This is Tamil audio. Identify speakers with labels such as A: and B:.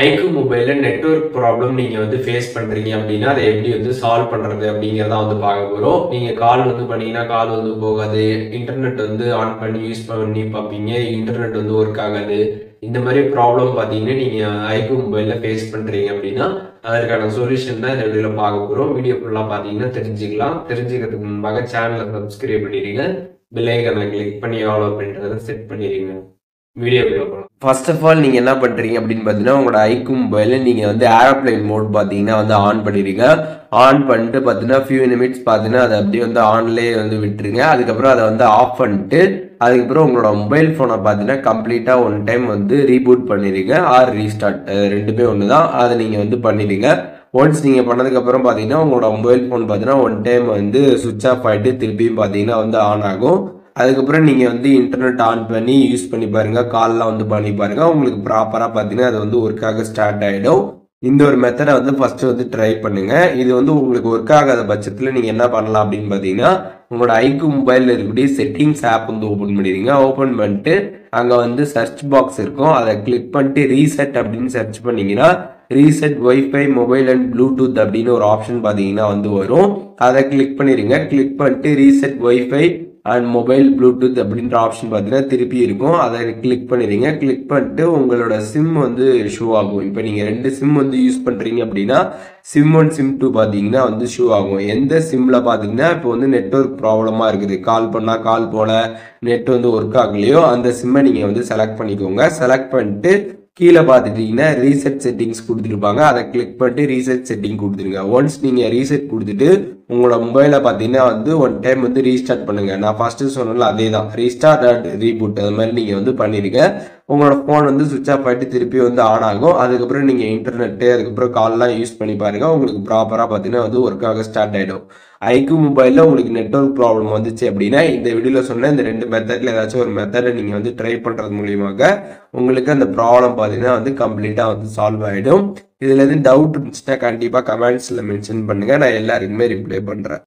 A: ஐக்யூ மொபைல்ல நெட்வொர்க் ப்ராப்ளம் நீங்க ஃபேஸ் பண்றீங்க அப்படின்னா, அதை எப்படி சால்வ் பண்றது அப்படிங்கிறத பார்க்க போறோம். நீங்க கால் பண்ணீங்கன்னா, கால் போகாது. இன்டர்நெட் ஆன் பண்ணி யூஸ் பண்ணி பார்ப்பீங்க. இன்டர்நெட் ஒர்க் ஆகாது. இந்த மாதிரி ப்ராப்ளம் பார்த்தீங்கன்னா, நீங்க ஐக்யூ மொபைல்ல ஃபேஸ் பண்றீங்க அப்படின்னா, அதற்கான சொல்யூஷன் தான் இந்த வீடியோல பார்க்க போறோம். வீடியோ ஃபுல்லா பார்த்தீங்கன்னா தெரிஞ்சுக்கலாம். தெரிஞ்சுக்கிறதுக்கு முன்பாக சேனலை சப்ஸ்கிரைப் பண்ணிடுங்க. பெல் ஐகானை கிளிக் பண்ணி ஆல் அப்படின்றத செட் பண்ணிடுங்க. வீடியோக்குள்ள போகலாம். ஃபர்ஸ்ட் ஆஃப் ஆல் நீங்க என்ன பண்றீங்க அப்படின்னு பார்த்தீங்கன்னா, உங்களோட ஐக்யூ மொபைல நீங்க ஏரோப்ளேன் மோட் பார்த்தீங்கன்னா ஆன் பண்ணிடுங்க. ஆன் பண்ணிட்டு பார்த்தீங்கன்னா ஃபியூ நிமிட்ஸ் பார்த்தீங்கன்னா அதை அப்படியே ஆன்லேயே விட்டுருங்க. அதுக்கப்புறம் அதை ஆஃப் பண்ணிட்டு அதுக்கப்புறம் உங்களோட மொபைல் ஃபோனை பார்த்தீங்கன்னா கம்ப்ளீட்டாக ஒன் டைம் ரீபூட் பண்ணிடுங்க. ஆர் ரீஸ்டார்ட் ரெண்டுமே ஒன்று தான். அதை நீங்கள் பண்ணிடுங்க. ஒன்ஸ் நீங்கள் பண்ணதுக்கப்புறம் பார்த்தீங்கன்னா உங்களோட மொபைல் ஃபோன் பார்த்தீங்கன்னா ஒன் டைம் சுவிட்ச் ஆஃப் ஆகிட்டு திருப்பியும் பார்த்தீங்கன்னா ஆன் ஆகும். அதுக்கப்புறம் நீங்கள் இன்டர்நெட் ஆன் பண்ணி யூஸ் பண்ணி பாருங்கள். கால்லாம் பண்ணி பாருங்கள். உங்களுக்கு ப்ராப்பராக பார்த்தீங்கன்னா அது ஒர்க் ஆக ஸ்டார்ட் ஆகிடும். இந்த ஒரு மெத்தடை ஃபஸ்ட்டு ட்ரை பண்ணுங்க. இது உங்களுக்கு ஒர்க் ஆகாத பட்சத்தில் நீங்கள் என்ன பண்ணலாம் அப்படின்னு பார்த்தீங்கன்னா, உங்களோட ஐக்யூ மொபைலில் இருக்கக்கூடிய செட்டிங்ஸ் ஆப் ஓப்பன் பண்ணிடுங்க. ஓப்பன் பண்ணிட்டு அங்கே சர்ச் பாக்ஸ் இருக்கும். அதை கிளிக் பண்ணிட்டு ரீசெட் அப்படின்னு சர்ச் பண்ணீங்கன்னா reset wifi mobile and Bluetooth அப்படின்னு ஒரு ஆப்ஷன் பார்த்தீங்கன்னா வரும். அதை கிளிக் பண்ணிடுங்க. கிளிக் பண்ணிட்டு reset wifi and mobile Bluetooth அப்படின்ற ஆப்ஷன் பார்த்தீங்கன்னா திருப்பி இருக்கும். அதை கிளிக் பண்ணிடுங்க. கிளிக் பண்ணிட்டு உங்களோட சிம் ஷோ ஆகும். இப்போ நீங்கள் 2 சிம் யூஸ் பண்ணுறீங்க அப்படின்னா சிம் 1 சிம் 2 பார்த்தீங்கன்னா ஷோ ஆகும். எந்த சிம்மில் பார்த்தீங்கன்னா இப்போ நெட்வொர்க் ப்ராப்ளமாக இருக்குது, கால் பண்ணால் கால் போல நெட் ஒர்க் ஆகலையோ அந்த சிம்மை நீங்கள் செலக்ட் பண்ணிக்கோங்க. செலக்ட் பண்ணிட்டு கீழே பார்த்துட்டீங்கன்னா ரீசெட் செட்டிங்ஸ் கொடுத்துருப்பாங்க. அதை கிளிக் பண்ணிட்டு ரீசெட் செட்டிங் கொடுத்துருங்க. ஒன்ஸ் நீங்கள் ரீசெட் கொடுத்துட்டு உங்களோட மொபைலை பார்த்தீங்கன்னா ஒன் டைம் ரீஸ்டார்ட் பண்ணுங்க. நான் ஃபர்ஸ்ட் சொன்னல அதே தான், ரீஸ்டார்ட் அண்ட் ரீபூட் அது மாதிரி நீங்கள் பண்ணிடுங்க. உங்களோட ஃபோன் சுவிட்ச் ஆஃப் ஆகிட்டு திருப்பி ஆன் ஆகும். அதுக்கப்புறம் நீங்கள் இன்டர்நெட்டு அதுக்கப்புறம் கால்லாம் யூஸ் பண்ணி பாருங்க. உங்களுக்கு ப்ராப்பராக பார்த்தீங்கன்னா ஒர்க் ஆக ஸ்டார்ட் ஆகிடும். ஐக்யூ மொபைலில் உங்களுக்கு நெட்வொர்க் ப்ராப்ளம் வந்துச்சு அப்படின்னா இந்த வீடியோவில் சொன்ன இந்த 2 மெத்தடில் ஏதாச்சும் ஒரு மெத்தடை நீங்கள் ட்ரை பண்ணுறது மூலியமாக உங்களுக்கு அந்த ப்ராப்ளம் பார்த்தீங்கன்னா கம்ப்ளீட்டாக சால்வ் ஆகிடும். இதில் எதுவும் டவுட் இருந்துச்சுன்னா கண்டிப்பாக கமெண்ட்ஸில் மென்ஷன் பண்ணுங்கள். நான் எல்லாருக்குமே ரிப்ளை பண்ணுறேன்.